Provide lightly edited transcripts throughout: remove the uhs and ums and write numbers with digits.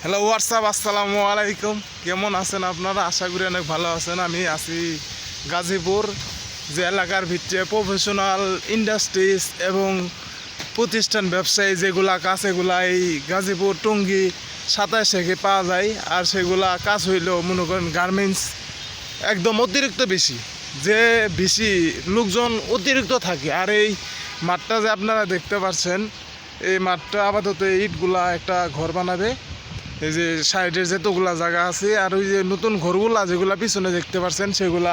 Hello WhatsApp, আসসালামু আলাইকুম। কেমন আছেন আপনারা? আশা করি অনেক ভালো আছেন। আমি আছি গাজীপুর, যে এলাকার ভিতরে প্রফেশনাল ইন্ডাস্ট্রিজ এবং প্রতিষ্ঠান ব্যবসায়ী যেগুলা কাজ, এগুলা এই গাজীপুর টঙ্গী 27 পাওয়া যায়। আর সেগুলা কাজ হইল মনে করেন গার্মেন্টস একদম অতিরিক্ত বেশি, যে বেশি লোকজন অতিরিক্ত থাকে। আর এই মাঠটা যে আপনারা দেখতে পাচ্ছেন, এই মাঠটা আপাতত ইটগুলা একটা ঘর বানাবে। এই যে সাইডের যতগুলা জায়গা আছে, আর ওই যে নতুন ঘরগুলা যেগুলা পিছনে দেখতে পাচ্ছেন, সেগুলা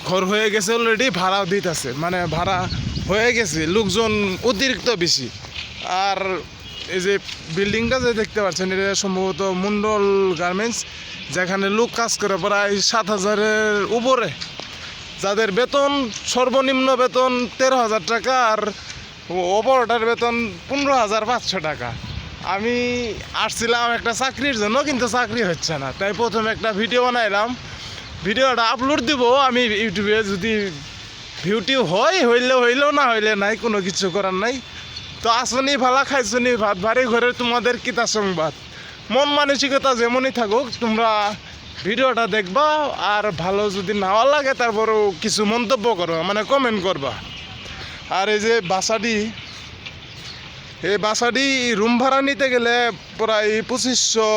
ঘর হয়ে গেছে অলরেডি, ভাড়াও দিতেছে, মানে ভাড়া হয়ে গেছে, লোকজন অতিরিক্ত বেশি। আর এই যে বিল্ডিংটা যে দেখতে পাচ্ছেন, এটা সম্ভবত মন্ডল গার্মেন্টস, যেখানে লোক কাজ করে প্রায় 7,000-এর উপরে, যাদের বেতন সর্বনিম্ন বেতন 13,000 টাকা, আর অপারেটর বেতন 15,500 টাকা। আমি আসছিলাম একটা চাকরির জন্য, কিন্তু চাকরি হচ্ছে না, তাই প্রথমে একটা ভিডিও বানাইলাম। ভিডিওটা আপলোড দিব আমি ইউটিউবে, যদি ভিউটিউ হইলেও না হইলে নাই, কোনো কিছু করার নাই। তো আসনি ভালা, খাইছনি ভাত, বাড়ি ঘরে তোমাদের কিতা সংবাদ। মন মানসিকতা যেমনই থাকুক, তোমরা ভিডিওটা দেখবা, আর ভালো যদি নাও লাগে তারপরেও কিছু মন্তব্য করো, মানে কমেন্ট করবা। আর এই যে বাসাটি, এই বাসাটি রুম ভাড়া নিতে গেলে প্রায় 2,500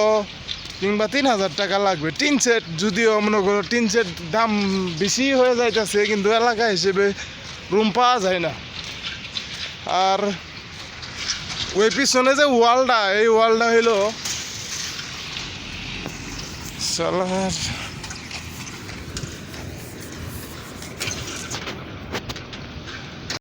কিংবা 3,000 টাকা লাগবে। টিন সেট, যদিও মনে করো টিন সেট দাম বেশি হয়ে যাইতেছে, কিন্তু এলাকা হিসেবে রুম পাওয়া যায় না। আর ওই পিছনে যে ওয়ালটা, এই ওয়ালটা হইল